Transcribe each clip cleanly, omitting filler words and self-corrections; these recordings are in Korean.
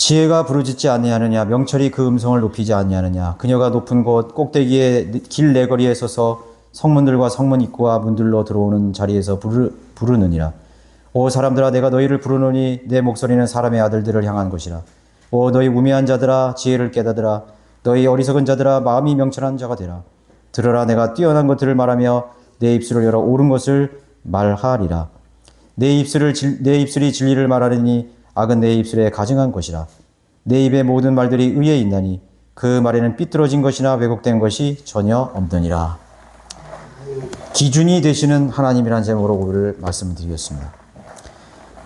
지혜가 부르짖지 아니하느냐, 명철이 그 음성을 높이지 아니하느냐. 그녀가 높은 곳 꼭대기에 길 내거리에 서서 성문들과 성문 입구와 문들로 들어오는 자리에서 부르느니라. 오 사람들아, 내가 너희를 부르노니 내 목소리는 사람의 아들들을 향한 것이라. 오 너희 우매한 자들아, 지혜를 깨닫으라. 너희 어리석은 자들아, 마음이 명철한 자가 되라. 들으라, 내가 뛰어난 것들을 말하며 내 입술을 열어 옳은 것을 말하리라. 내 입술이 진리를 말하리니 악은 내 입술에 가증한 것이라. 내 입의 모든 말들이 의에 있나니 그 말에는 삐뚤어진 것이나 왜곡된 것이 전혀 없느니라. 기준이 되시는 하나님이라는 제목으로 오늘 말씀을 드리겠습니다.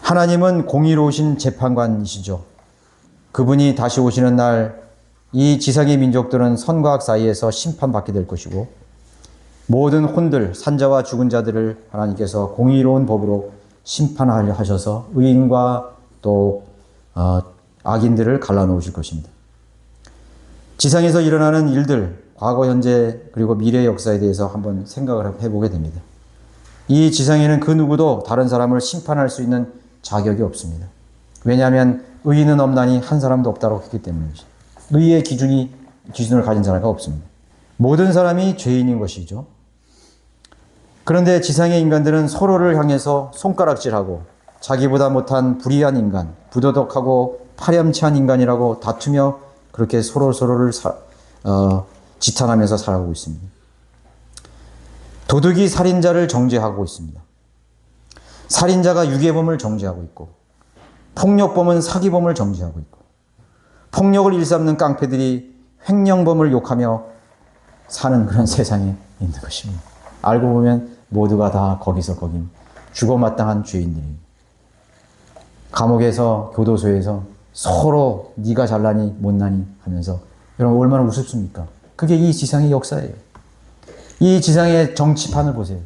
하나님은 공의로우신 재판관이시죠. 그분이 다시 오시는 날 이 지상의 민족들은 선과 악 사이에서 심판받게 될 것이고, 모든 혼들, 산자와 죽은 자들을 하나님께서 공의로운 법으로 심판하셔서 의인과 또 악인들을 갈라놓으실 것입니다. 지상에서 일어나는 일들, 과거, 현재, 그리고 미래 역사에 대해서 한번 생각을 해보게 됩니다. 이 지상에는 그 누구도 다른 사람을 심판할 수 있는 자격이 없습니다. 왜냐하면 의인은 없나니 한 사람도 없다고 했기 때문이죠. 의의 기준을 가진 사람이 없습니다. 모든 사람이 죄인인 것이죠. 그런데 지상의 인간들은 서로를 향해서 손가락질하고 자기보다 못한 불의한 인간, 부도덕하고 파렴치한 인간이라고 다투며 그렇게 서로를 지탄하면서 살아가고 있습니다. 도둑이 살인자를 정죄하고 있습니다. 살인자가 유괴범을 정죄하고 있고, 폭력범은 사기범을 정죄하고 있고, 폭력을 일삼는 깡패들이 횡령범을 욕하며 사는 그런 세상에 있는 것입니다. 알고 보면 모두가 다 거기서 거긴 죽어마땅한 죄인들입니다. 감옥에서, 교도소에서 서로 네가 잘나니 못나니 하면서, 여러분 얼마나 우습습니까? 그게 이 지상의 역사예요. 이 지상의 정치판을 보세요.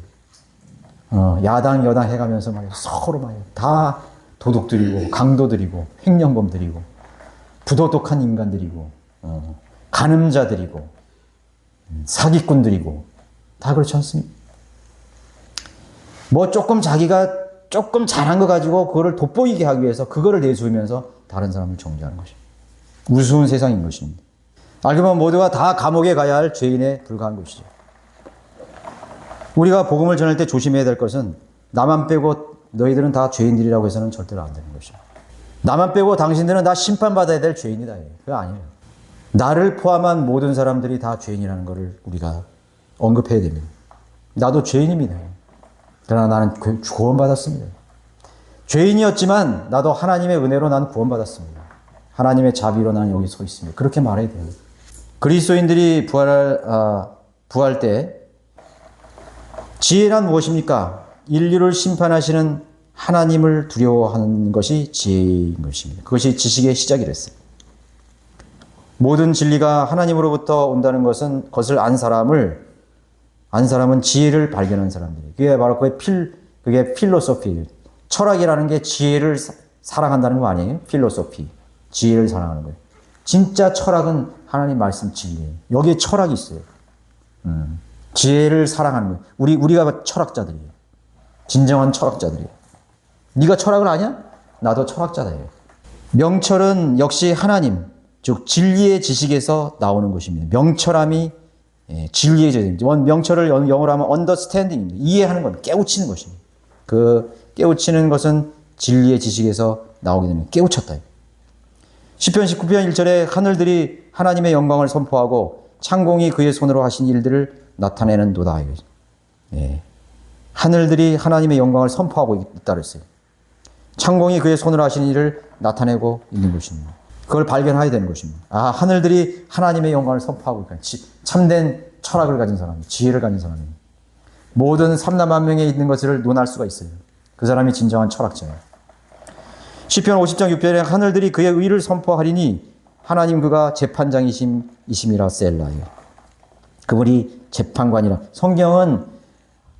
야당 여당 해가면서 말이에요. 서로 말이에요. 다 도둑들이고 강도들이고 횡령범들이고 부도덕한 인간들이고 간음자들이고 사기꾼들이고 다 그렇지 않습니까? 뭐 자기가 조금 잘한 거 가지고 그거를 돋보이게 하기 위해서 그거를 내세우면서 다른 사람을 정죄하는 것입니다. 우스운 세상인 것입니다. 알고 보면 모두가 다 감옥에 가야 할 죄인에 불과한 것이죠. 우리가 복음을 전할 때 조심해야 될 것은 나만 빼고 너희들은 다 죄인들이라고 해서는 절대로 안 되는 것이죠. 나만 빼고 당신들은 다 심판받아야 될 죄인이다. 그거 아니에요. 나를 포함한 모든 사람들이 다 죄인이라는 것을 우리가 언급해야 됩니다. 나도 죄인입니다. 그러나 나는 구원받았습니다. 죄인이었지만 나도 하나님의 은혜로 난 구원받았습니다. 하나님의 자비로 나는 여기 서 있습니다. 그렇게 말해야 돼요. 그리스도인들이 부활 때 지혜란 무엇입니까? 인류를 심판하시는 하나님을 두려워하는 것이 지혜인 것입니다. 그것이 지식의 시작이랬어요. 모든 진리가 하나님으로부터 온다는 것을 안 사람은 지혜를 발견한 사람들이에요. 그게 바로 그게 필로소피. 철학이라는 게 지혜를 사랑한다는 거 아니에요? 필로소피. 지혜를 사랑하는 거예요. 진짜 철학은 하나님 말씀 진리예요. 여기에 철학이 있어요. 지혜를 사랑하는 거예요. 우리가 철학자들이에요. 진정한 철학자들이에요. 네가 철학을 아냐? 나도 철학자다. 명철은 역시 하나님, 즉 진리의 지식에서 나오는 것입니다. 명철함이 진리의 지식입니다. 명철을 영어로 하면 understanding입니다. 이해하는 것, 깨우치는 것입니다. 그 깨우치는 것은 진리의 지식에서 나오게 됩니다. 깨우쳤다. 시편 19편 1절에 하늘들이 하나님의 영광을 선포하고 창공이 그의 손으로 하신 일들을 나타내는도다. 하늘들이 하나님의 영광을 선포하고 있다 그랬어요. 창공이 그의 손으로 하신 일을 나타내고 있는 것입니다. 그걸 발견해야 되는 것입니다. 하늘들이 하나님의 영광을 선포하고 있다. 참된 철학을 가진 사람, 지혜를 가진 사람입니다. 모든 삼남 명에 있는 것을 논할 수가 있어요. 그 사람이 진정한 철학자예요. 시편 50장 6절에 하늘들이 그의 의를 선포하리니 하나님 그가 재판장이심이라 셀라예요. 그분이 재판관이라. 성경은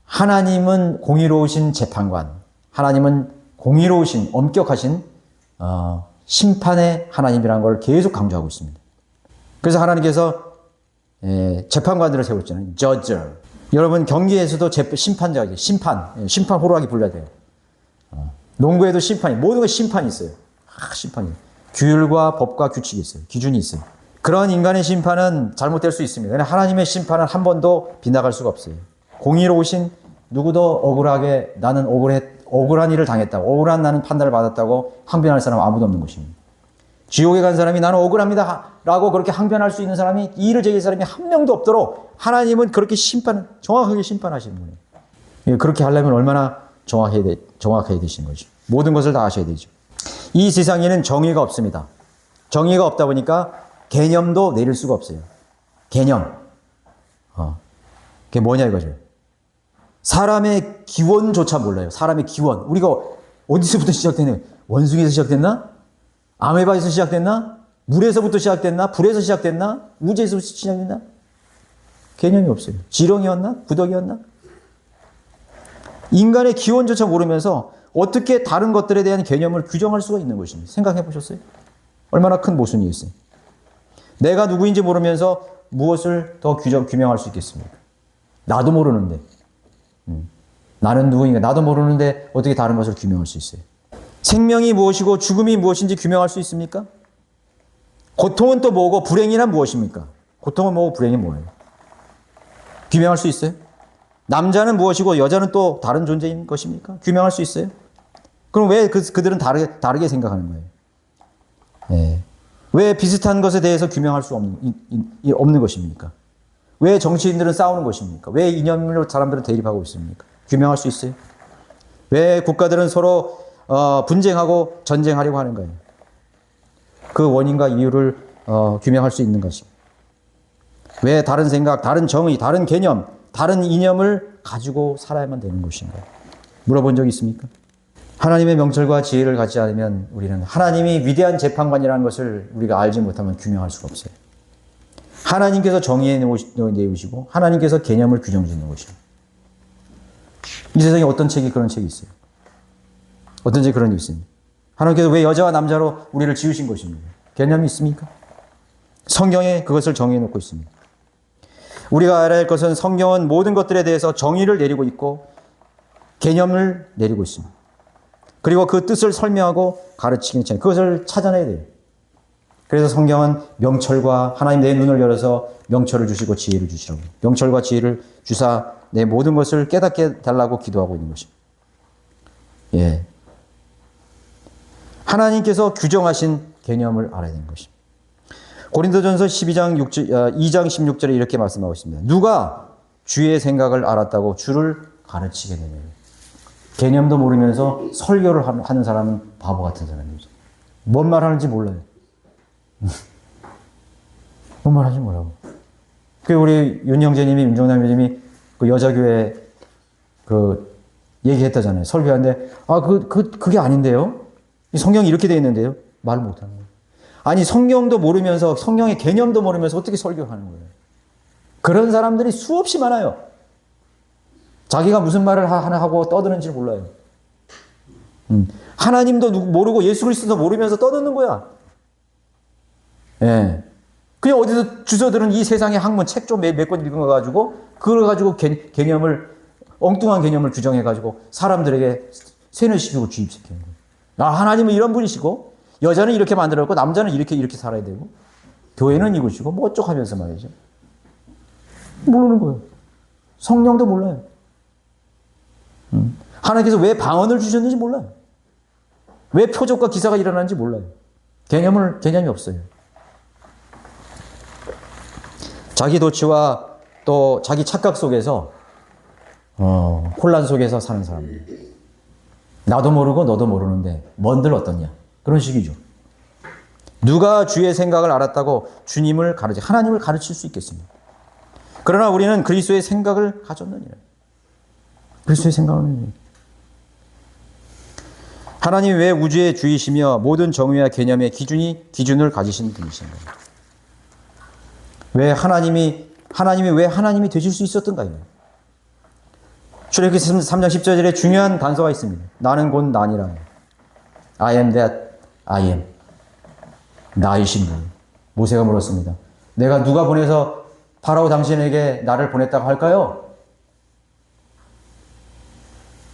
하나님은 공의로우신 재판관, 하나님은 공의로우신 엄격하신 심판의 하나님이라는 걸 계속 강조하고 있습니다. 그래서 하나님께서 재판관들을 세우셨잖아요. judge. 여러분 경기에서도 심판자죠. 심판 호루라기 불러야 돼요. 농구에도 심판이, 모든 게 심판이 있어요. 심판이. 규율과 법과 규칙이 있어요. 기준이 있어요. 그런 인간의 심판은 잘못될 수 있습니다. 그러나 하나님의 심판은 한 번도 빗나갈 수가 없어요. 공의로우신 누구도 억울하게 나는 억울한 일을 당했다고, 억울한 나는 판단을 받았다고 항변할 사람은 아무도 없는 것입니다. 지옥에 간 사람이 나는 억울합니다 라고 그렇게 항변할 수 있는 사람이, 이의를 제기할 사람이 한 명도 없도록 하나님은 그렇게 정확하게 심판하시는 거예요. 그렇게 하려면 얼마나 정확해야 되시는 거죠. 모든 것을 다 아셔야 되죠. 이 세상에는 정의가 없습니다. 정의가 없다 보니까 개념도 내릴 수가 없어요. 개념. 그게 뭐냐 이거죠. 사람의 기원조차 몰라요. 사람의 기원. 우리가 어디서부터 시작되냐? 원숭이에서 시작됐나? 아메바에서 시작됐나? 물에서부터 시작됐나? 불에서 시작됐나? 우주에서 시작됐나? 개념이 없어요. 지렁이였나? 구덕이었나? 인간의 기원조차 모르면서 어떻게 다른 것들에 대한 개념을 규정할 수가 있는 것입니다. 생각해 보셨어요? 얼마나 큰 모순이겠어요. 내가 누구인지 모르면서 무엇을 더 규명할 수 있겠습니까? 나도 모르는데. 나는 누구인가? 나도 모르는데 어떻게 다른 것을 규명할 수 있어요? 생명이 무엇이고 죽음이 무엇인지 규명할 수 있습니까? 고통은 또 뭐고 불행이란 무엇입니까? 고통은 뭐고 불행이 뭐예요? 규명할 수 있어요? 남자는 무엇이고 여자는 또 다른 존재인 것입니까? 규명할 수 있어요? 그럼 왜 그들은 다르게 생각하는 거예요? 네. 왜 비슷한 것에 대해서 규명할 수 없는 것입니까? 왜 정치인들은 싸우는 것입니까? 왜 이념으로 사람들은 대립하고 있습니까? 규명할 수 있어요? 왜 국가들은 서로 분쟁하고 전쟁하려고 하는 거예요? 그 원인과 이유를 규명할 수 있는 것입니다. 왜 다른 생각, 다른 정의, 다른 개념, 다른 이념을 가지고 살아야만 되는 것인가? 물어본 적 있습니까? 하나님의 명철과 지혜를 갖지 않으면 우리는 하나님이 위대한 재판관이라는 것을 우리가 알지 못하면 규명할 수가 없어요. 하나님께서 정의해 내우시고 하나님께서 개념을 규정 짓는 것입니다. 이 세상에 어떤 책이 그런 책이 있어요? 어떤 책이 그런 게 있습니까? 하나님께서 왜 여자와 남자로 우리를 지으신 것입니까? 개념이 있습니까? 성경에 그것을 정의해 놓고 있습니다. 우리가 알아야 할 것은 성경은 모든 것들에 대해서 정의를 내리고 있고 개념을 내리고 있습니다. 그리고 그 뜻을 설명하고 가르치기는 참 그것을 찾아내야 돼요. 그래서 성경은 명철과 하나님 내 눈을 열어서 명철을 주시고 지혜를 주시라고. 명철과 지혜를 주사 내 모든 것을 깨닫게 달라고 기도하고 있는 것입니다. 예. 하나님께서 규정하신 개념을 알아야 되는 것입니다. 고린도전서 2장 16절에 이렇게 말씀하고 있습니다. 누가 주의 생각을 알았다고 주를 가르치게 되냐요. 개념도 모르면서 설교를 하는 사람은 바보 같은 사람이죠. 뭔 말 하는지 몰라요. 뭔 말 하는지 몰라요. 그 우리 윤정남 형제님이 그 여자교회 그 얘기했다잖아요. 설교하는데 그게 아닌데요. 성경이 이렇게 되어 있는데요. 말을 못하는 거예요. 아니 성경도 모르면서 성경의 개념도 모르면서 어떻게 설교하는 거예요. 그런 사람들이 수없이 많아요. 자기가 무슨 말을 하나 하고 떠드는지 몰라요. 하나님도 모르고 예수 그리스도도 모르면서 떠드는 거야. 예. 그냥 어디서 주워들은 이 세상의 학문 책 좀 몇 권 읽은 거 가지고 그걸 가지고 엉뚱한 개념을 규정해 가지고 사람들에게 세뇌시키고 주입시키는 거예요. 하나님은 이런 분이시고 여자는 이렇게 만들었고 남자는 이렇게 살아야 되고 교회는 이것이고 뭐 어쩌하면서 말이죠. 모르는 거예요. 성령도 몰라요. 하나님께서 왜 방언을 주셨는지 몰라요. 왜 표적과 기사가 일어나는지 몰라요. 개념이 없어요. 자기 도취와 또 자기 착각 속에서 혼란 속에서 사는 사람들. 나도 모르고 너도 모르는데 뭔들 어떠냐. 그런 식이죠. 누가 주의 생각을 알았다고 하나님을 가르칠 수 있겠습니까? 그러나 우리는 그리스도의 생각을 가졌느니라. 그리스도의 생각은 하나님 왜 우주의 주이시며 모든 정의와 개념의 기준을 가지신 분이신가요? 왜 하나님이 왜 하나님이 되실 수 있었던가요? 출애굽기 3장 10절에 중요한 단서가 있습니다. 나는 곧 나니라. I am that I am. 나이신 분. 모세가 물었습니다. 내가 누가 보내서 파라오 당신에게 나를 보냈다고 할까요?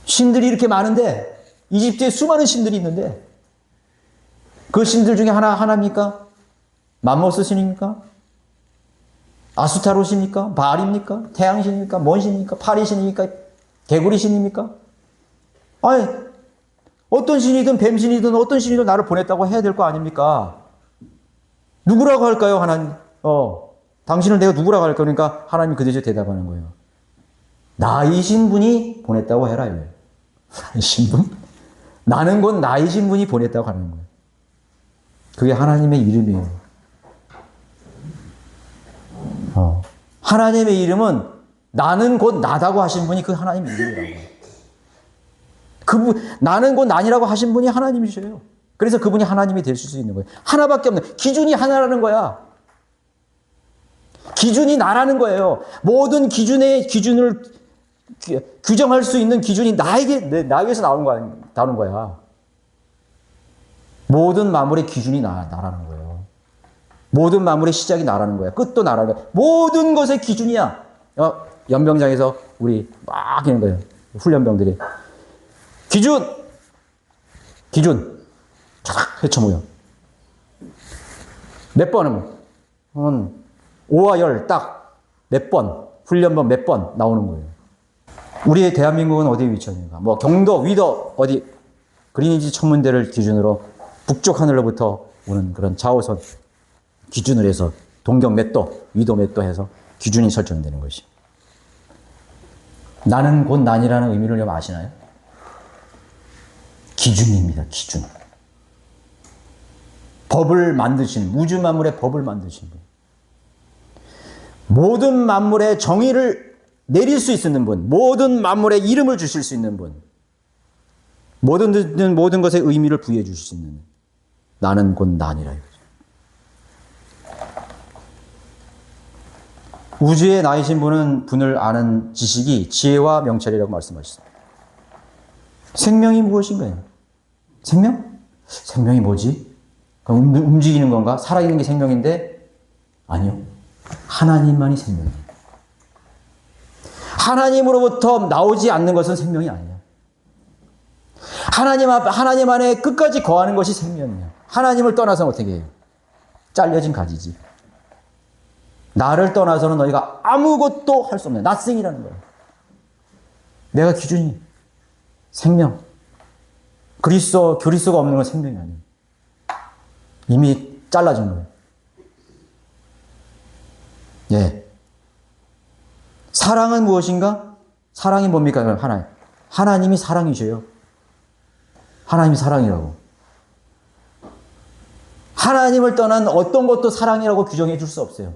신들이 이렇게 많은데 이집트에 수많은 신들이 있는데 그 신들 중에 하나입니까? 맘모스 신입니까? 아수타로 신입니까? 바알입니까? 태양신입니까? 뭔 신입니까? 파리신입니까? 개구리 신입니까? 아니, 어떤 신이든 뱀신이든 어떤 신이든 나를 보냈다고 해야 될 거 아닙니까? 누구라고 할까요, 하나님? 당신을 내가 누구라고 할까? 그러니까 하나님이 그 대신 대답하는 거예요. 나이신 분이 보냈다고 해라, 이거예요. 나이신 분? 나는 곧 나이신 분이 보냈다고 하는 거예요. 그게 하나님의 이름이에요. 하나님의 이름은 나는 곧 나다고 하신 분이 그 하나님의 이름이라고. 나는 곧 나니라고 하신 분이 하나님이셔요. 그래서 그분이 하나님이 될 수 있는 거예요. 하나밖에 없는, 기준이 하나라는 거야. 기준이 나라는 거예요. 모든 기준을 규정할 수 있는 기준이 나에게서 나오는 거야. 모든 만물의 기준이 나라는 거예요. 모든 만물의 시작이 나라는 거야. 끝도 나라는 거야. 모든 것의 기준이야. 연병장에서 우리 막 하는 거예요. 훈련병들이. 기준. 쫙 헤쳐모여. 몇 번은 5와 10 딱 몇 번, 훈련번 몇 번 나오는 거예요. 우리의 대한민국은 어디에 위치합니까? 뭐 경도, 위도, 어디 그린위치 천문대를 기준으로 북쪽 하늘로부터 오는 그런 자오선 기준을 해서 동경 몇 도, 위도 몇 도 해서 기준이 설정되는 것이. 나는 곧 난이라는 의미를 좀 아시나요? 기준입니다. 기준. 법을 만드신, 우주 만물의 법을 만드신 분. 모든 만물의 정의를 내릴 수 있는 분. 모든 만물의 이름을 주실 수 있는 분. 모든 것에 의미를 부여해 주실 수 있는. 나는 곧 난이라 이거죠. 우주의 나이신 분을 아는 지식이 지혜와 명철이라고 말씀하셨습니다. 생명이 무엇인가요? 생명? 생명이 뭐지? 그럼 움직이는 건가? 살아있는 게 생명인데? 아니요. 하나님만이 생명이에요. 하나님으로부터 나오지 않는 것은 생명이 아니에요. 하나님 안에 끝까지 거하는 것이 생명이에요. 하나님을 떠나서는 어떻게 해요? 잘려진 가지지. 나를 떠나서는 너희가 아무것도 할 수 없는 nothing이라는 거예요. 내가 기준이 생명. 그리스도가 없는 건 생명이 아니에요. 이미 잘라진 거예요. 예. 사랑은 무엇인가? 사랑이 뭡니까? 하나님이 사랑이셔요. 하나님이 사랑이라고. 하나님을 떠난 어떤 것도 사랑이라고 규정해 줄 수 없어요.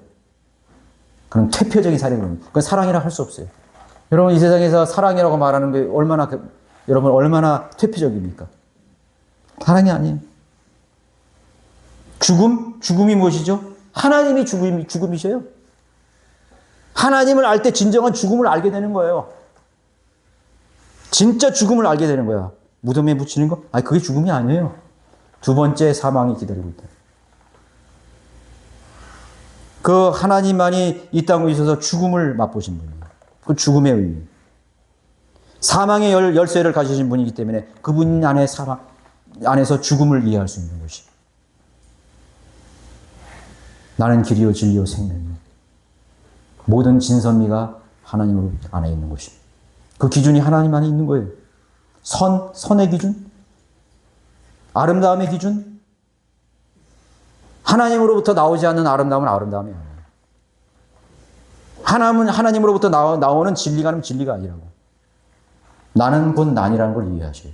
그런 퇴폐적인 사랑입니다. 그건 사랑이라고 할 수 없어요. 여러분, 이 세상에서 사랑이라고 말하는 게 여러분 얼마나 퇴폐적입니까? 사랑이 아니에요. 죽음이 무엇이죠? 하나님이 죽음이셔요. 하나님을 알 때 진정한 죽음을 알게 되는 거예요. 진짜 죽음을 알게 되는 거야. 무덤에 묻히는 거? 아니, 그게 죽음이 아니에요. 두 번째 사망이 기다리고 있다. 그 하나님만이 이 땅에 있어서 죽음을 맛보신 분이에요. 그 죽음의 의미. 사망의 열쇠를 가지신 분이기 때문에 그분 안에서 죽음을 이해할 수 있는 것이. 나는 길이요 진리요 생명이요. 모든 진선미가 하나님 안에 있는 것입니다. 그 기준이 하나님 안에 있는 거예요. 선의 기준, 아름다움의 기준, 하나님으로부터 나오지 않는 아름다움은 아름다움이 아니에요. 하나님으로부터 나오는 진리가 진리가 아니라고. 나는 곧 난이라는 걸 이해하셔요.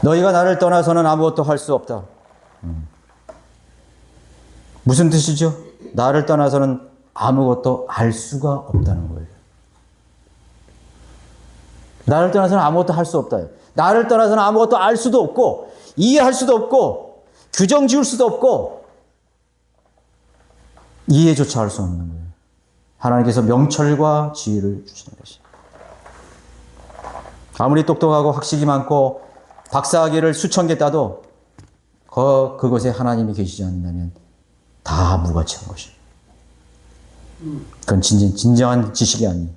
너희가 나를 떠나서는 아무것도 할 수 없다. 무슨 뜻이죠? 나를 떠나서는 아무것도 알 수가 없다는 거예요. 나를 떠나서는 아무것도 할 수 없다. 나를 떠나서는 아무것도 알 수도 없고 이해할 수도 없고 규정 지을 수도 없고 이해조차 할 수 없는 거예요. 하나님께서 명철과 지혜를 주시는 것이. 아무리 똑똑하고 학식이 많고 박사학위를 수천 개 따도 그곳에 하나님이 계시지 않는다면 다 무가치한 것이에요. 그건 진정한 지식이 아니에요.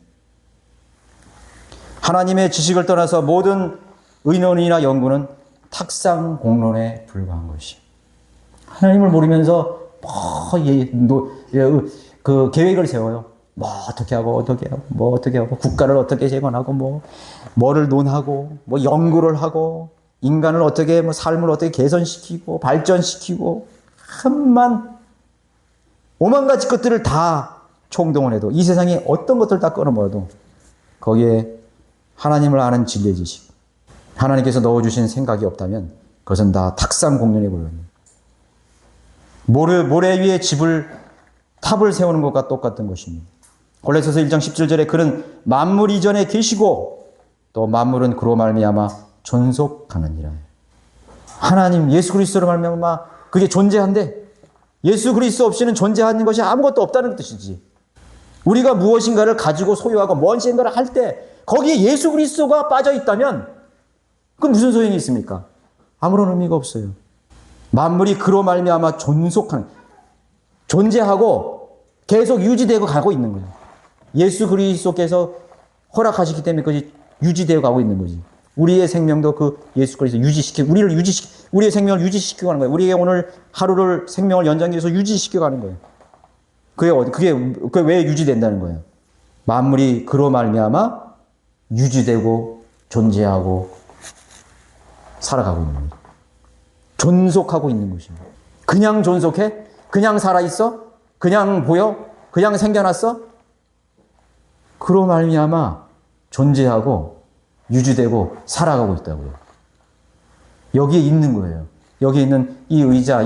하나님의 지식을 떠나서 모든 의논이나 연구는 탁상 공론에 불과한 것이. 하나님을 모르면서 그 계획을 세워요. 뭐 어떻게 하고 국가를 어떻게 재건하고 뭐를 논하고 연구를 하고 인간을 어떻게 삶을 어떻게 개선시키고 발전시키고 오만 가지 것들을 다 총동원 해도 이 세상에 어떤 것들 다 끊어모아도 거기에 하나님을 아는 진리의 지식, 하나님께서 넣어주신 생각이 없다면 그것은 다 탁상 공론에 불과합니다. 모래 위에 탑을 세우는 것과 똑같은 것입니다. 골로새서 1장 17절에 그는 만물 이전에 계시고 또 만물은 그로 말미암아 존속하느니라. 하나님 예수 그리스도로 말미암아 그게 존재한데 예수 그리스도 없이는 존재하는 것이 아무것도 없다는 뜻이지. 우리가 무엇인가를 가지고 소유하고 무엇인가를 할 때 거기에 예수 그리스도가 빠져 있다면 그건 무슨 소용이 있습니까? 아무런 의미가 없어요. 만물이 그로 말미암아 존재하고 계속 유지되고 가고 있는 거예요. 예수 그리스도께서 허락하시기 때문에 그것이 유지되어 가고 있는 거지. 우리의 생명도 그 예수 그리스도 우리의 생명을 유지시키고 가는 거예요. 우리의 오늘 하루를 생명을 연장하기 위해서 유지시켜 가는 거예요. 그게 왜 유지된다는 거예요? 만물이 그로 말미암아 유지되고 존재하고 살아가고 있는 거예요. 존속하고 있는 것입니다. 그냥 존속해? 그냥 살아있어? 그냥 보여? 그냥 생겨났어? 그로 말미암아 존재하고 유지되고 살아가고 있다고요. 여기에 있는 거예요. 여기에 있는 이 의자,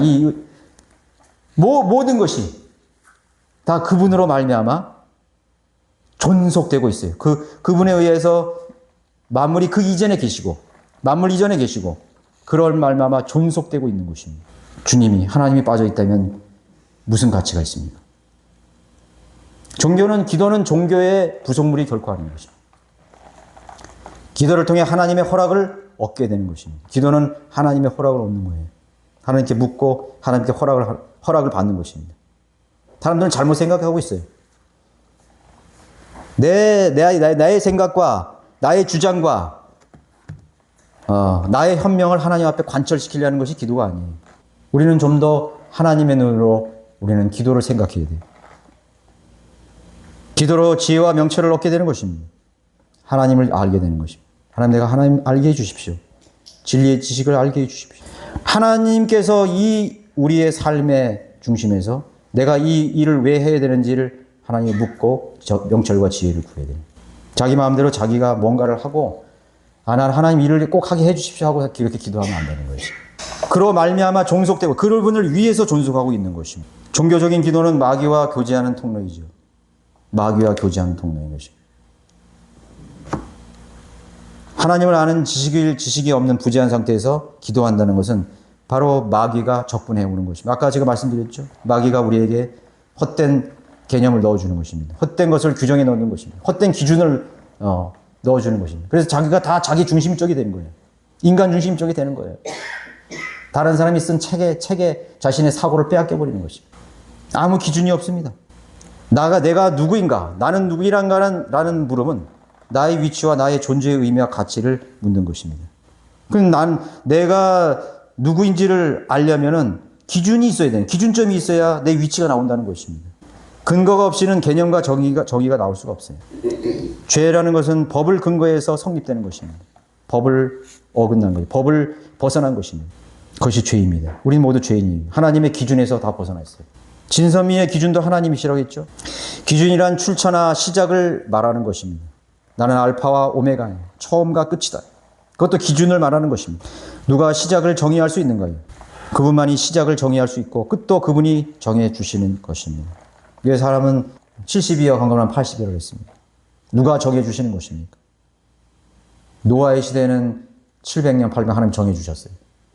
모든 것이 다 그분으로 말미암아 존속되고 있어요. 그분에 의해서 만물 이전에 계시고 그럴 말미암아 존속되고 있는 것입니다. 주님이 하나님이 빠져 있다면 무슨 가치가 있습니까? 기도는 종교의 부속물이 결코 아닌 것입니다. 기도를 통해 하나님의 허락을 얻게 되는 것입니다. 기도는 하나님의 허락을 얻는 거예요. 하나님께 묻고 하나님께 허락을 받는 것입니다. 사람들은 잘못 생각하고 있어요. 나의 생각과 나의 주장과 나의 현명을 하나님 앞에 관철시키려는 것이 기도가 아니에요. 우리는 좀 더 하나님의 눈으로 우리는 기도를 생각해야 돼요. 기도로 지혜와 명철을 얻게 되는 것입니다. 하나님을 알게 되는 것입니다. 내가 하나님 알게 해주십시오. 진리의 지식을 알게 해주십시오. 하나님께서 우리의 삶의 중심에서 내가 이 일을 왜 해야 되는지를 하나님께 묻고 명철과 지혜를 구해야 돼요. 자기 마음대로 자기가 뭔가를 하고 난 하나님 일을 꼭 하게 해주십시오 하고 이렇게 기도하면 안 되는 거예요. 그로 말미암아 종속되고 그분을 위해서 존속하고 있는 것입니다. 종교적인 기도는 마귀와 교제하는 통로이죠. 마귀와 교제하는 통로인 것입니다. 하나님을 아는 지식이 없는 부재한 상태에서 기도한다는 것은 바로 마귀가 적분해 오는 것입니다. 아까 제가 말씀드렸죠. 마귀가 우리에게 헛된 개념을 넣어주는 것입니다. 헛된 것을 규정해 넣는 것입니다. 헛된 기준을 넣어주는 것입니다. 그래서 자기가 다 자기 중심적이 되는 거예요. 인간 중심적이 되는 거예요. 다른 사람이 쓴 책에 자신의 사고를 빼앗겨버리는 것입니다. 아무 기준이 없습니다. 내가 누구인가? 나는 누구인가라는 물음은 나의 위치와 나의 존재의 의미와 가치를 묻는 것입니다. 그럼 내가 누구인지를 알려면은 기준이 있어야 돼요. 기준점이 있어야 내 위치가 나온다는 것입니다. 근거가 없이는 개념과 정의가 나올 수가 없어요. 죄라는 것은 법을 근거해서 성립되는 것입니다. 법을 어긋난 거예요. 법을 벗어난 것입니다. 그것이 죄입니다. 우리는 모두 죄인이에요. 하나님의 기준에서 다 벗어나 있어요. 진선미의 기준도 하나님이시라고 했죠. 기준이란 출처나 시작을 말하는 것입니다. 나는 알파와 오메가예요. 처음과 끝이다. 그것도 기준을 말하는 것입니다. 누가 시작을 정의할 수 있는가요? 그분만이 시작을 정의할 수 있고 끝도 그분이 정해 주시는 것입니다. 왜 사람은 70이여 강건한 80이라고 했습니다. 누가 정해 주시는 것입니까? 노아의 시대는 700년, 800년 하나님 정해 주셨어요.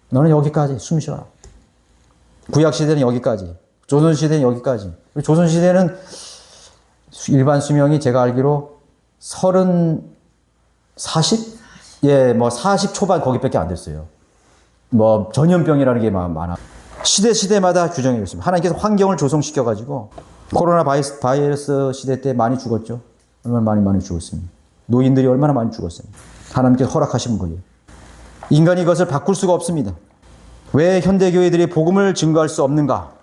너는 여기까지 숨 쉬어라. 구약 시대는 여기까지. 조선 시대는 여기까지. 조선 시대는 일반 수명이 제가 알기로 40? 예, 40 초반 거기밖에 안 됐어요. 전염병이라는 게 많아. 시대마다 규정이 있습니다. 하나님께서 환경을 조성시켜가지고 코로나 바이러스 시대 때 많이 죽었죠. 얼마나 많이 죽었습니다. 노인들이 얼마나 많이 죽었어요. 하나님께서 허락하신 거예요. 인간이 이것을 바꿀 수가 없습니다. 왜 현대교회들이 복음을 증거할 수 없는가?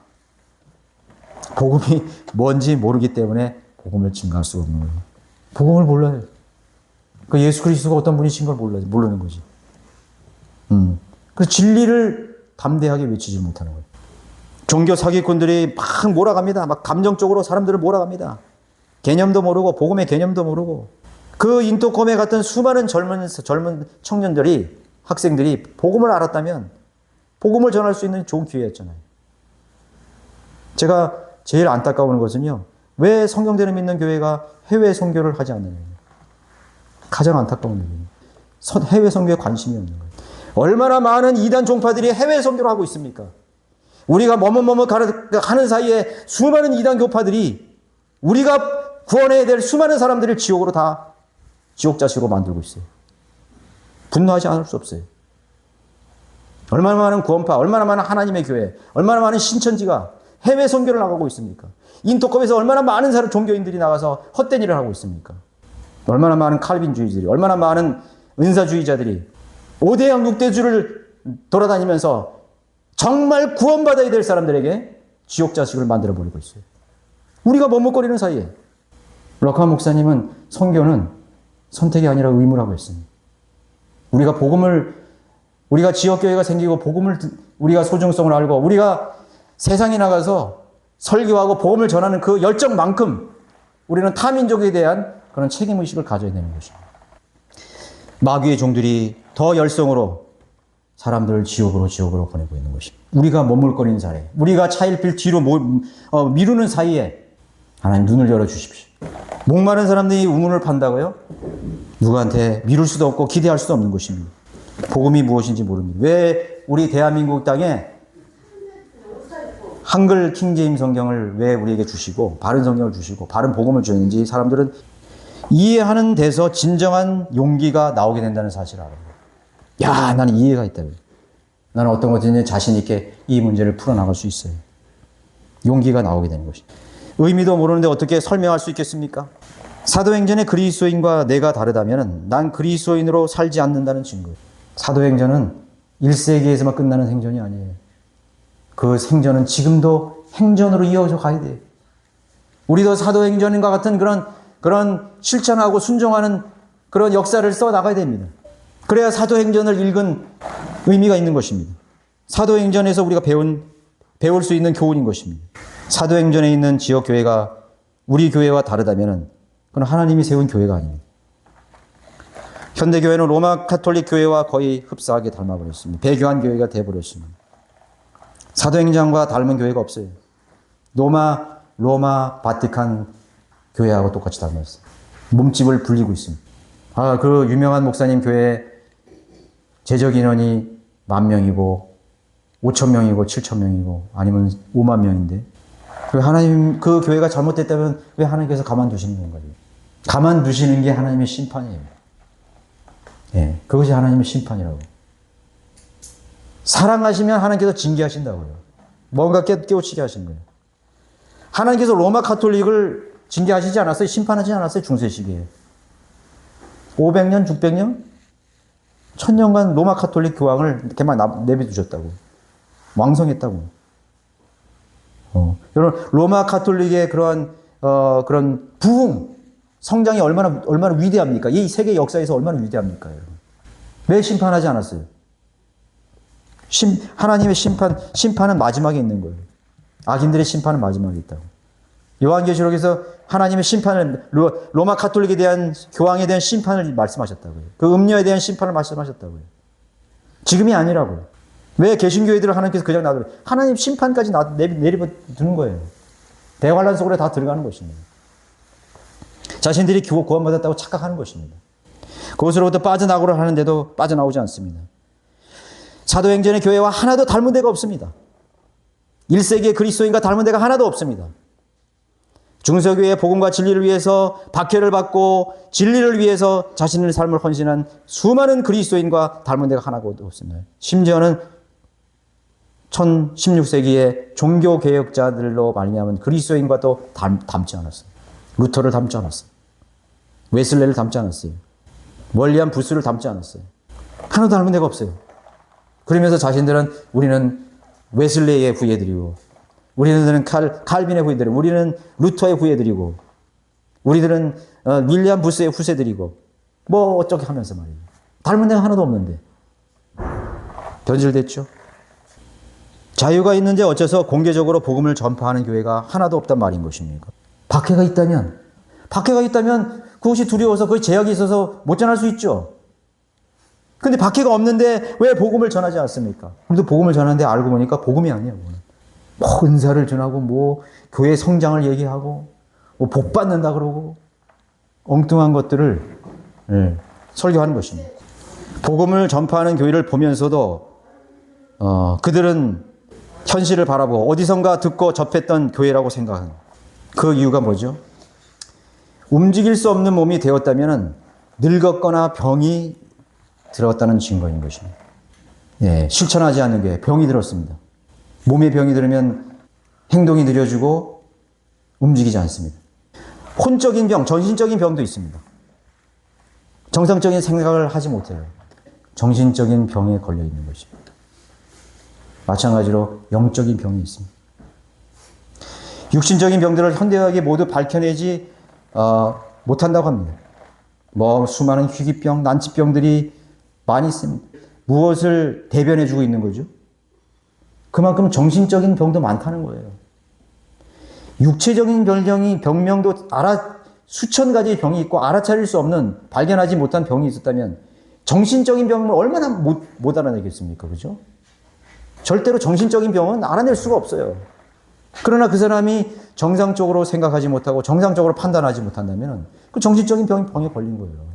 복음이 뭔지 모르기 때문에 복음을 증거할 수가 없는 거예요. 복음을 몰라요. 그 예수 그리스도가 어떤 분이신 걸 모르는 거지. 그래서 진리를 담대하게 외치지 못하는 거예요. 종교 사기꾼들이 막 몰아갑니다. 막 감정적으로 사람들을 몰아갑니다. 개념도 모르고 복음의 개념도 모르고. 그 인터컴에 갔던 수많은 젊은 청년들이, 학생들이 복음을 알았다면 복음을 전할 수 있는 좋은 기회였잖아요. 제가 제일 안타까운 것은요, 왜 성경대로 믿는 교회가 해외 선교를 하지 않느냐. 가장 안타까운 일이에요. 해외 선교에 관심이 없는 거예요. 얼마나 많은 이단 종파들이 해외 선교를 하고 있습니까? 우리가 머뭇머뭇 하는 사이에 수많은 이단 교파들이 우리가 구원해야 될 수많은 사람들을 지옥으로 다 지옥 자식으로 만들고 있어요. 분노하지 않을 수 없어요. 얼마나 많은 구원파, 얼마나 많은 하나님의 교회, 얼마나 많은 신천지가 해외 선교를 나가고 있습니까? 인터컵에서 얼마나 많은 사람 종교인들이 나가서 헛된 일을 하고 있습니까? 얼마나 많은 칼빈주의자들이, 얼마나 많은 은사주의자들이 5대양 6대주를 돌아다니면서 정말 구원받아야 될 사람들에게 지옥 자식을 만들어버리고 있어요. 우리가 머뭇거리는 사이에. 럭하 목사님은 선교는 선택이 아니라 의무라고 했습니다. 우리가 지역교회가 생기고 우리가 소중성을 알고 우리가 세상에 나가서 설교하고 복음을 전하는 그 열정만큼 우리는 타민족에 대한 그런 책임의식을 가져야 되는 것입니다. 마귀의 종들이 더 열성으로 사람들을 지옥으로 보내고 있는 것입니다. 우리가 머물거리는 자리에, 우리가 차일필 뒤로 미루는 사이에 하나님 눈을 열어주십시오. 목마른 사람들이 우물을 판다고요? 누구한테 미룰 수도 없고 기대할 수도 없는 것입니다. 복음이 무엇인지 모릅니다. 왜 우리 대한민국 땅에 한글 킹제임 성경을 왜 우리에게 주시고 바른 성경을 주시고 바른 복음을 주는지 사람들은 이해하는 데서 진정한 용기가 나오게 된다는 사실을 알아요. 야, 나는 이해가 있다. 나는 어떤 것든지 자신 있게 이 문제를 풀어나갈 수 있어요. 용기가 나오게 되는 것입니다. 의미도 모르는데 어떻게 설명할 수 있겠습니까? 사도행전의 그리스도인과 내가 다르다면 난 그리스도인으로 살지 않는다는 증거. 사도행전은 1세기에서만 끝나는 행전이 아니에요. 그 행전은 지금도 행전으로 이어져 가야 돼요. 우리도 사도행전과 같은 그런 실천하고 순종하는 그런 역사를 써 나가야 됩니다. 그래야 사도행전을 읽은 의미가 있는 것입니다. 사도행전에서 우리가 배울 수 있는 교훈인 것입니다. 사도행전에 있는 지역교회가 우리 교회와 다르다면 그건 하나님이 세운 교회가 아닙니다. 현대교회는 로마 가톨릭 교회와 거의 흡사하게 닮아버렸습니다. 배교한 교회가 되어버렸습니다. 사도행전과 닮은 교회가 없어요. 로마 바티칸 교회하고 똑같이 닮았어요. 몸집을 불리고 있습니다. 그 유명한 목사님 교회 재적 인원이 10,000명이고 5,000명이고 7,000명이고 아니면 5만 명인데 왜 하나님 그 교회가 잘못됐다면 왜 하나님께서 가만두시는 건가요? 가만두시는 게 하나님의 심판이에요. 예, 그것이 하나님의 심판이라고. 사랑하시면 하나님께서 징계하신다고요. 뭔가 깨우치게 하신 거예요. 하나님께서 로마 가톨릭을 징계하시지 않았어요? 심판하지 않았어요? 중세 시기에. 500년, 600년? 1000년간 로마 가톨릭 교황을 이렇게만 내비두셨다고. 왕성했다고. 여러분, 로마 가톨릭의 그런 부흥, 성장이 얼마나 위대합니까? 이 세계 역사에서 얼마나 위대합니까? 여러분. 왜 심판하지 않았어요? 하나님의 심판은 마지막에 있는 거예요. 악인들의 심판은 마지막에 있다고. 요한계시록에서 하나님의 심판을, 로마 가톨릭에 대한, 교황에 대한 심판을 말씀하셨다고요. 그 음료에 대한 심판을 말씀하셨다고요. 지금이 아니라고요. 왜 개신교회들을 하나님께서 그냥 놔둬요? 하나님 심판까지 내려두는 거예요. 대환란 속으로 다 들어가는 것입니다. 자신들이 구원받았다고 착각하는 것입니다. 그것으로부터 빠져나오려 하는데도 빠져나오지 않습니다. 사도행전의 교회와 하나도 닮은 데가 없습니다. 1세기의 그리스도인과 닮은 데가 하나도 없습니다. 중세교회의 복음과 진리를 위해서 박해를 받고 진리를 위해서 자신의 삶을 헌신한 수많은 그리스도인과 닮은 데가 하나도 없습니다. 심지어는 16세기의 종교개혁자들로 말미암은 그리스도인과도 닮지 않았어요. 루터를 닮지 않았어요. 웨슬레를 닮지 않았어요. 월리안 부스를 닮지 않았어요. 하나도 닮은 데가 없어요. 그러면서 자신들은 우리는 웨슬레이의 후예들이고, 우리는 칼빈의 후예들이고, 우리는 루터의 후예들이고, 우리들은 윌리엄 부스의 후세들이고, 뭐 어쩌게 하면서 말이에요. 닮은 데가 하나도 없는데. 변질됐죠. 자유가 있는데 어째서 공개적으로 복음을 전파하는 교회가 하나도 없단 말인 것입니까? 박해가 있다면 그것이 두려워서 거기 제약이 있어서 못 전할 수 있죠. 근데 박해가 없는데 왜 복음을 전하지 않습니까? 우리도 복음을 전하는데 알고 보니까 복음이 아니에요. 뭐 은사를 전하고 뭐 교회 성장을 얘기하고 뭐 복 받는다 그러고 엉뚱한 것들을 설교하는 것입니다. 복음을 전파하는 교회를 보면서도 그들은 현실을 바라보고 어디선가 듣고 접했던 교회라고 생각하는 그 이유가 뭐죠? 움직일 수 없는 몸이 되었다면 늙었거나 병이 들었다는 증거인 것입니다. 예, 실천하지 않는 게 병이 들었습니다. 몸에 병이 들으면 행동이 느려지고 움직이지 않습니다. 혼적인 병, 정신적인 병도 있습니다. 정상적인 생각을 하지 못해요. 정신적인 병에 걸려 있는 것입니다. 마찬가지로 영적인 병이 있습니다. 육신적인 병들을 현대의학이 모두 밝혀내지 못한다고 합니다. 뭐 수많은 희귀병, 난치병들이 많이 있습니다. 무엇을 대변해주고 있는 거죠? 그만큼 정신적인 병도 많다는 거예요. 육체적인 병명도 수천 가지 병이 있고 알아차릴 수 없는, 발견하지 못한 병이 있었다면 정신적인 병을 얼마나 못 알아내겠습니까? 그죠? 절대로 정신적인 병은 알아낼 수가 없어요. 그러나 그 사람이 정상적으로 생각하지 못하고 정상적으로 판단하지 못한다면 그 정신적인 병에 걸린 거예요.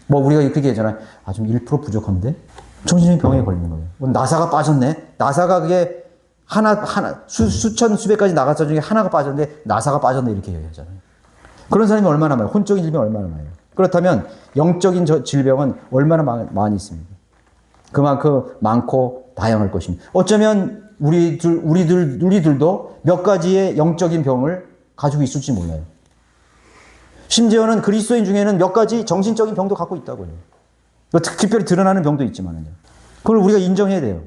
뭐 우리가 그렇게 하잖아요. 좀 1% 부족한데? 정신적인 병에 걸린 거예요. 나사가 빠졌네? 나사가 그게 수천, 수백 가지 나사 중에 하나가 빠졌는데 나사가 빠졌네 이렇게 얘기하잖아요. 그런 사람이 얼마나 많아요? 혼적인 질병이 얼마나 많아요? 그렇다면 영적인 질병은 얼마나 많이 있습니까? 그만큼 많고 다양할 것입니다. 어쩌면 우리들도 몇 가지의 영적인 병을 가지고 있을지 몰라요. 심지어는 그리스도인 중에는 몇 가지 정신적인 병도 갖고 있다고요. 특별히 드러나는 병도 있지만요. 그걸 우리가 인정해야 돼요.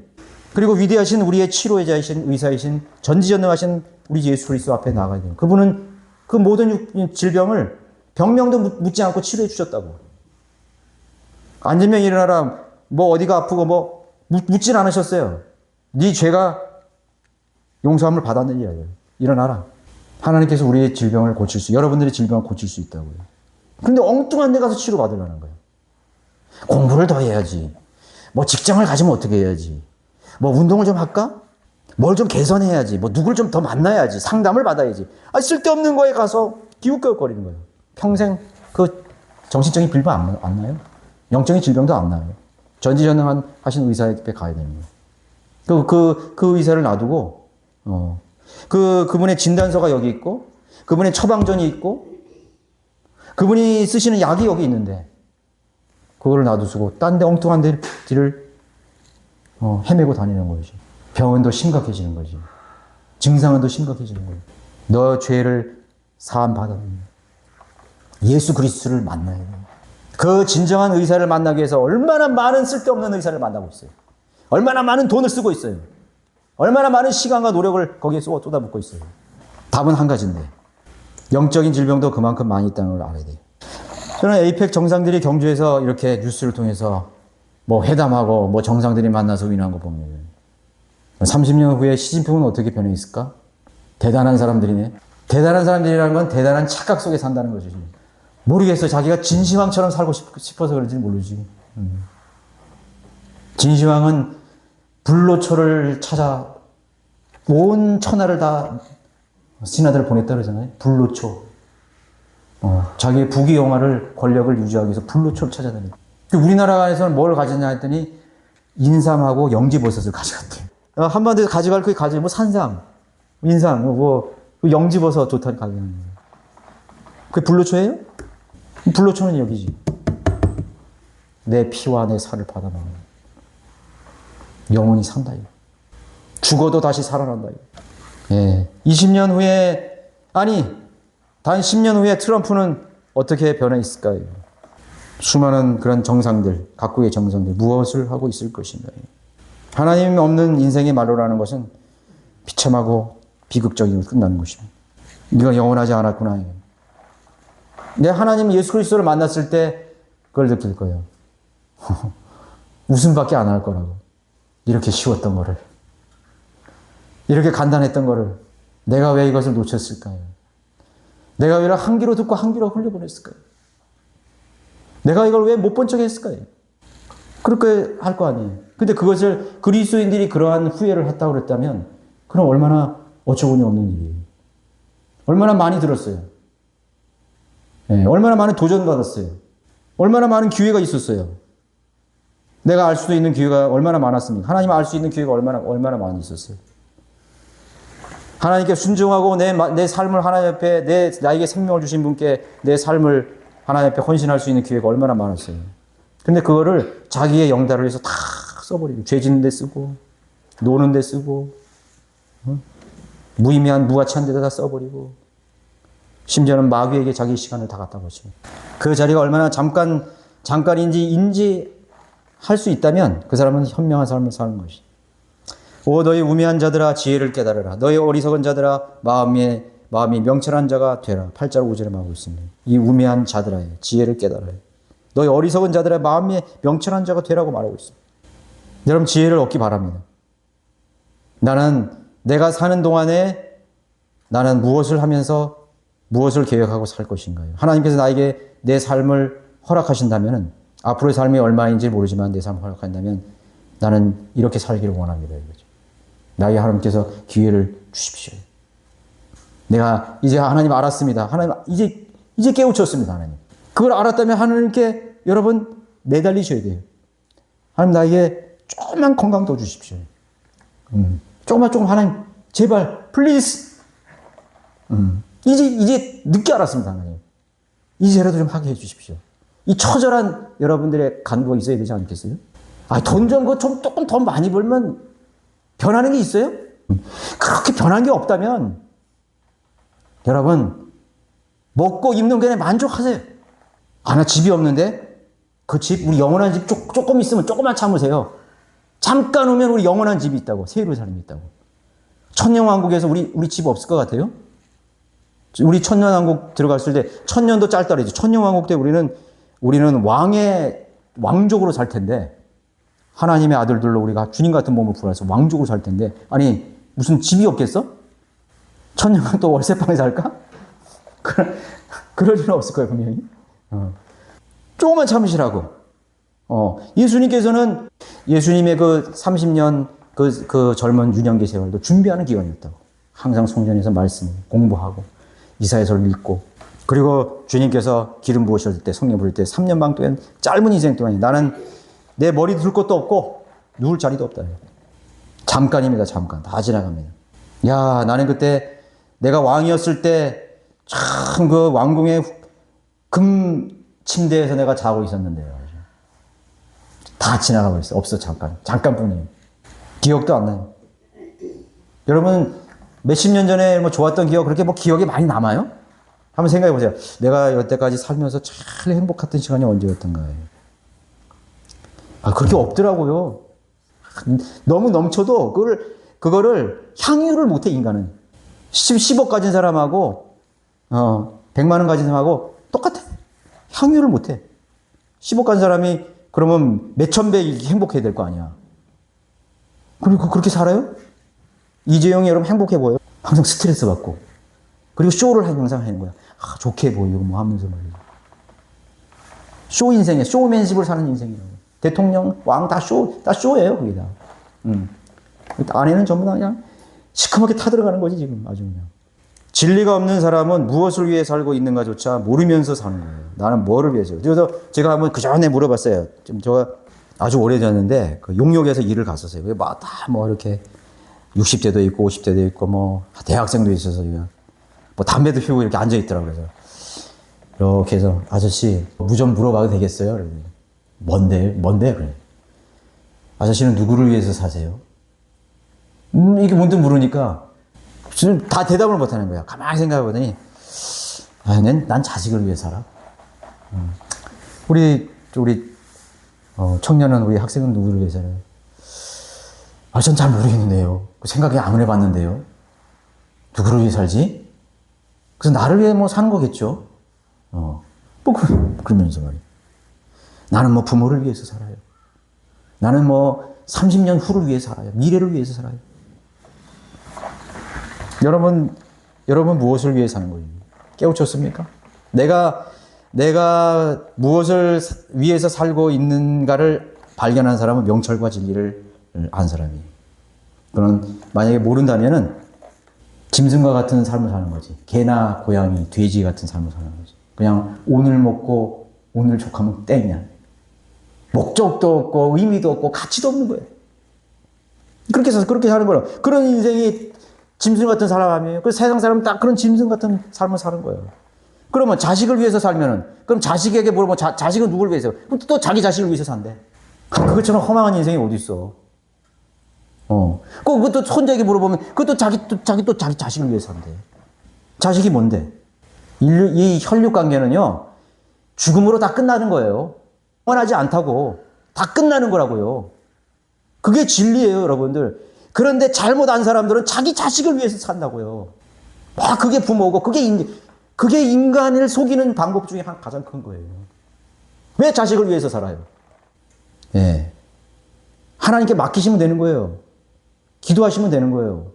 그리고 위대하신 우리의 치료자이신 의사이신 전지전능하신 우리 예수 그리스도 앞에 나가야 돼요. 그분은 그 모든 질병을 병명도 묻지 않고 치료해 주셨다고. 앉으면 일어나라, 뭐 어디가 아프고 뭐 묻진 않으셨어요. 네 죄가 용서함을 받았느냐. 일어나라. 하나님께서 우리의 질병을 여러분들의 질병을 고칠 수 있다고요. 근데 엉뚱한 데 가서 치료받으려는 거예요. 공부를 더 해야지. 뭐 직장을 가지면 어떻게 해야지. 뭐 운동을 좀 할까? 뭘 좀 개선해야지. 뭐 누굴 좀 더 만나야지. 상담을 받아야지. 쓸데없는 거에 가서 기웃기웃거리는 거예요. 평생 그 정신적인 질병 안 나요. 영적인 질병도 안 나요. 전지전능하신 의사에게 가야 되는 거예요. 그 의사를 놔두고, 그분의 진단서가 여기 있고, 그분의 처방전이 있고, 그분이 쓰시는 약이 여기 있는데, 그거를 놔두고, 딴 데 엉뚱한 데를 헤매고 다니는 거지. 병은 더 심각해지는 거지. 증상은 더 심각해지는 거예요. 너 죄를 사함 받았느냐. 예수 그리스도를 만나야 돼요. 그 진정한 의사를 만나기 위해서 얼마나 많은 쓸데없는 의사를 만나고 있어요. 얼마나 많은 돈을 쓰고 있어요. 얼마나 많은 시간과 노력을 거기에 쏟아붓고 있어요. 답은 한 가지인데 영적인 질병도 그만큼 많이 있다는 걸 알아야 돼요. 저는 에이펙 정상들이 경주에서 이렇게 뉴스를 통해서 뭐 회담하고 뭐 정상들이 만나서 위로한 거 보면 30년 후에 시진핑은 어떻게 변해 있을까? 대단한 사람들이네. 대단한 사람들이라는 건 대단한 착각 속에 산다는 거죠. 모르겠어. 자기가 진시황처럼 살고 싶어서 그런지는 모르지. 진시황은 불로초를 찾아 온 천하를 다 신하들을 보냈다 그러잖아요. 불로초. 자기의 부귀영화를 권력을 유지하기 위해서 불로초를 찾아다니고. 우리나라에서는 뭘 가졌냐 했더니 인삼하고 영지버섯을 가져갔대요. 한반도에서 가져갈 그 가져 뭐 산삼, 인삼, 영지버섯 좋다니 가져가는 거예요. 그게 불로초예요? 불로초는 여기지. 내 피와 내 살을 받아먹는 영원히 산다. 죽어도 다시 살아난다. 예. 20년 후에, 단 10년 후에 트럼프는 어떻게 변해 있을까요? 수많은 그런 정상들, 각국의 정상들 무엇을 하고 있을 것인가. 하나님 없는 인생의 말로라는 것은 비참하고 비극적이고 끝나는 것입니다. 네가 영원하지 않았구나. 내가 하나님 예수 그리스도를 만났을 때 그걸 느낄 거예요. 웃음밖에 안 할 거라고. 이렇게 쉬웠던 거를. 이렇게 간단했던 거를 내가 왜 이것을 놓쳤을까요? 내가 왜 한 귀로 듣고 한 귀로 흘려보냈을까요? 내가 이걸 왜 못 본 척 했을까요? 그렇게 할 거 아니에요. 근데 그것을 그리스도인들이 그러한 후회를 했다고 그랬다면 그럼 얼마나 어처구니 없는 일이에요. 얼마나 많이 들었어요. 네, 얼마나 많은 도전받았어요. 얼마나 많은 기회가 있었어요. 내가 알 수도 있는 기회가 얼마나 많았습니까? 하나님 알 수 있는 기회가 얼마나 많이 있었어요. 하나님께 순종하고 내 삶을 하나님 앞에 나에게 생명을 주신 분께 내 삶을 하나님 앞에 헌신할 수 있는 기회가 얼마나 많았어요. 근데 그거를 자기의 영달을 위해서 다 써버리고 죄 짓는 데 쓰고 노는 데 쓰고 무의미한 무가치한 데다 다 써버리고 심지어는 마귀에게 자기 시간을 다 갖다 바치고 그 자리가 얼마나 잠깐인지 인지할 수 있다면 그 사람은 현명한 삶을 사는 것이죠. 오 너희 우매한 자들아 지혜를 깨달으라. 너희 어리석은 자들아 마음이 명철한 자가 되라. 8절 5절에 말하고 있습니다. 이 우매한 자들아 지혜를 깨달아요. 너희 어리석은 자들아 마음이 명철한 자가 되라고 말하고 있습니다. 여러분 지혜를 얻기 바랍니다. 나는 내가 사는 동안에 나는 무엇을 하면서 무엇을 계획하고 살 것인가요? 하나님께서 나에게 내 삶을 허락하신다면 앞으로의 삶이 얼마인지 모르지만 내 삶을 허락한다면 나는 이렇게 살기를 원합니다. 이거죠. 나에게 하나님께서 기회를 주십시오. 내가 이제 하나님 알았습니다. 하나님 이제 깨우쳤습니다. 하나님. 그걸 알았다면 하나님께 여러분 매달리셔야 돼요. 하나님 나에게 조금만 건강 더 주십시오. 조금 하나님 제발 플리즈. 이제 늦게 알았습니다. 하나님. 이제라도 좀 하게 해주십시오. 이 처절한 여러분들의 간구가 있어야 되지 않겠어요? 돈 좀 조금 더 많이 벌면 변하는 게 있어요? 그렇게 변한 게 없다면 여러분 먹고 입는 게 만족하세요. 나 집이 없는데 그 집 우리 영원한 집 조금 있으면 조금만 참으세요. 잠깐 오면 우리 영원한 집이 있다고. 새 예루살렘이 있다고. 천년왕국에서 우리 집 없을 것 같아요? 우리 천년왕국 들어갔을 때 천년도 짧다 그러죠. 천년왕국 때 우리는 왕족으로 살 텐데 하나님의 아들들로 우리가 주님 같은 몸을 부여해서 왕족으로 살 텐데 무슨 집이 없겠어? 천년간 또 월세방에 살까? 그럴 일은 없을 거예요 분명히. 조금만 참으시라고. 예수님께서는 예수님의 그 30년 그 젊은 유년기 세월도 준비하는 기간이었다고. 항상 성전에서 말씀 공부하고 이사야서를 읽고 그리고 주님께서 기름 부으실 때 성령 부을 때 3년 반 동안 짧은 인생 동안에 나는 내 머리 둘 것도 없고 누울 자리도 없다. 잠깐입니다. 잠깐. 다 지나갑니다. 야 나는 그때 내가 왕이었을 때 참 그 왕궁의 금 침대에서 내가 자고 있었는데요. 다 지나가 버렸어요. 없어 잠깐뿐이에요. 기억도 안 나요. 여러분 몇십 년 전에 좋았던 기억 그렇게 기억이 많이 남아요? 한번 생각해 보세요. 내가 여태까지 살면서 참 행복했던 시간이 언제였던가요? 그렇게 없더라고요. 너무 넘쳐도 그거를 향유를 못해 인간은. 10억 가진 사람하고 100만 원 가진 사람하고 똑같아. 향유를 못해. 10억 가진 사람이 그러면 몇천 배 행복해야 될 거 아니야. 그리고 그렇게 살아요? 이재용이 여러분 행복해 보여요? 항상 스트레스 받고. 그리고 쇼를 항상 하는 거야. 좋게 보이고 하면서 말이야. 쇼 인생이야. 쇼맨십을 사는 인생이라고. 대통령, 왕 다 쇼예요, 그게 다. 안에는 전부 다 그냥 시커멓게 타들어가는 거지, 지금. 아주 그냥. 진리가 없는 사람은 무엇을 위해 살고 있는가조차 모르면서 사는 거예요. 나는 뭐를 위해서. 그래서 제가 한번 그 전에 물어봤어요. 좀 제가 아주 오래전인데, 그 용역에서 일을 갔었어요. 이렇게 60대도 있고, 50대도 있고, 대학생도 있어서, 담배도 피우고 이렇게 앉아있더라고요. 그래서, 이렇게 해서, 아저씨, 좀 물어봐도 되겠어요? 그랬더니, 뭔데? 그래. 아저씨는 누구를 위해서 사세요? 이게 문득 물으니까, 지금 다 대답을 못 하는 거야. 가만히 생각해보더니, 난 자식을 위해 살아. 우리 우리 청년은, 우리 학생은 누구를 위해서 살아요? 전 잘 모르겠는데요. 그 생각이 안 해봤는데요. 누구를 위해 살지? 그래서 나를 위해 뭐 사는 거겠죠. 그러면서 말이에요. 나는 뭐 부모를 위해서 살아요. 나는 뭐 30년 후를 위해 살아요. 미래를 위해서 살아요. 여러분 무엇을 위해 사는 거예요? 깨우쳤습니까? 내가 무엇을 위해서 살고 있는가를 발견한 사람은 명철과 진리를 안 사람이에요. 그런 만약에 모른다면은 짐승과 같은 삶을 사는 거지. 개나 고양이, 돼지 같은 삶을 사는 거지. 그냥 오늘 먹고 오늘 족하면 땡이야. 목적도 없고 의미도 없고 가치도 없는 거예요. 그렇게 사는 거예요. 그런 인생이 짐승 같은 사람이에요. 그 세상 사람은 딱 그런 짐승 같은 삶을 사는 거예요. 그러면 자식을 위해서 살면은, 그럼 자식에게 물어보면 자식은 누굴 위해서? 그럼 또 자기 자식을 위해서 산대. 그것처럼 허망한 인생이 어디 있어? 그것도 손자에게 물어보면, 그것도 자기 자식을 위해서 산대. 자식이 뭔데? 이 혈육 관계는요, 죽음으로 다 끝나는 거예요. 원하지 않다고. 다 끝나는 거라고요. 그게 진리예요, 여러분들. 그런데 잘못 안 사람들은 자기 자식을 위해서 산다고요. 그게 부모고, 그게 인간을 속이는 방법 중에 가장 큰 거예요. 왜 자식을 위해서 살아요? 예. 하나님께 맡기시면 되는 거예요. 기도하시면 되는 거예요.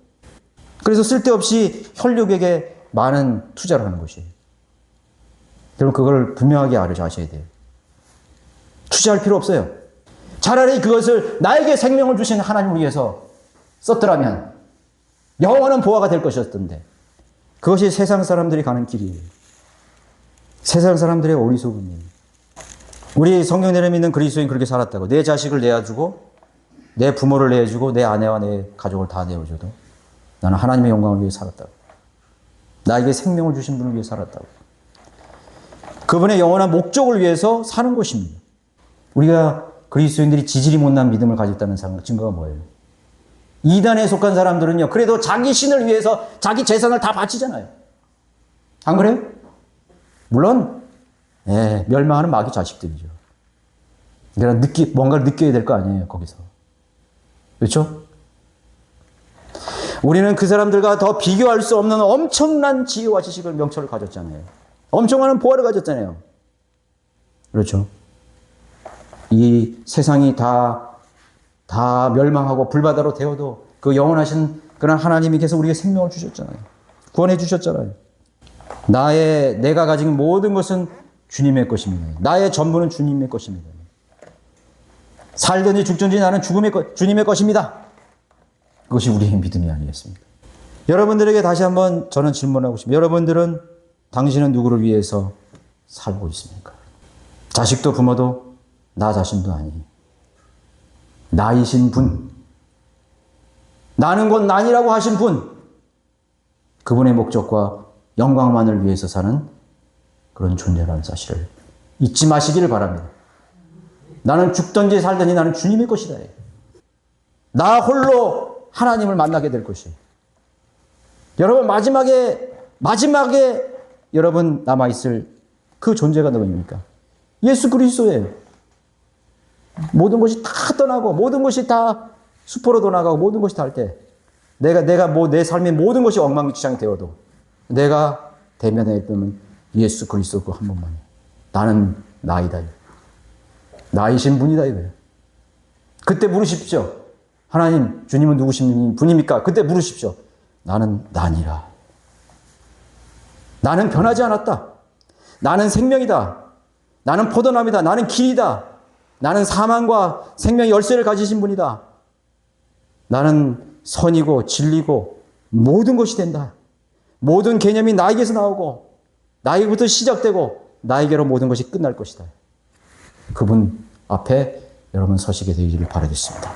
그래서 쓸데없이 혈육에게 많은 투자를 하는 것이에요. 여러분, 그걸 분명하게 아셔야 돼요. 투자할 필요 없어요. 차라리 그것을 나에게 생명을 주신 하나님을 위해서 썼더라면 영원한 보화가 될 것이었던데, 그것이 세상 사람들이 가는 길이에요. 세상 사람들의 어리석음이에요. 우리 성경 내려 믿는 그리스도인 그렇게 살았다고. 내 자식을 내어주고, 내 부모를 내어주고, 내 아내와 내 가족을 다 내어줘도 나는 하나님의 영광을 위해 살았다고. 나에게 생명을 주신 분을 위해 살았다고. 그분의 영원한 목적을 위해서 사는 것입니다. 우리가 그리스도인들이 지질이 못난 믿음을 가졌다는 증거가 뭐예요? 이단에 속한 사람들은요, 그래도 자기 신을 위해서 자기 재산을 다 바치잖아요. 안 그래요? 물론, 멸망하는 마귀 자식들이죠. 그러니까 뭔가를 느껴야 될 거 아니에요, 거기서. 그렇죠? 우리는 그 사람들과 더 비교할 수 없는 엄청난 지혜와 지식을, 명철을 가졌잖아요. 엄청난 보화를 가졌잖아요. 그렇죠? 이 세상이 다 멸망하고 불바다로 되어도 그 영원하신 그런 하나님께서 우리에게 생명을 주셨잖아요. 구원해 주셨잖아요. 내가 가진 모든 것은 주님의 것입니다. 나의 전부는 주님의 것입니다. 살든지 죽든지 나는 주님의 것입니다. 그것이 우리의 믿음이 아니겠습니까? 여러분들에게 다시 한번 저는 질문하고 싶습니다. 여러분들은, 당신은 누구를 위해서 살고 있습니까? 자식도 부모도 나 자신도 아니. 나이신 분, 나는 곧 난이라고 하신 분, 그분의 목적과 영광만을 위해서 사는 그런 존재라는 사실을 잊지 마시기를 바랍니다. 나는 죽든지 살든지 나는 주님의 것이다. 나 홀로 하나님을 만나게 될 것이에요. 여러분, 마지막에 여러분 남아있을 그 존재가 누구입니까? 예수 그리스도예요. 모든 것이 다 떠나고, 모든 것이 다 수포로 돌아가고, 모든 것이 다 할 때, 내가 내 삶의 모든 것이 엉망진창이 되어도, 내가 대면해 보면 예수 그리스도 그 한 분만이에요. 나는 나이다. 나이신 분이다 이거예요. 그때 물으십시오. 하나님, 주님은 누구신 분입니까? 그때 물으십시오. 나는 나니라. 나는 변하지 않았다. 나는 생명이다. 나는 포도나무이다. 나는 길이다. 나는 사망과 생명의 열쇠를 가지신 분이다. 나는 선이고 진리고 모든 것이 된다. 모든 개념이 나에게서 나오고 나에게부터 시작되고 나에게로 모든 것이 끝날 것이다. 그분 앞에 여러분 서시게 되기를 바라겠습니다.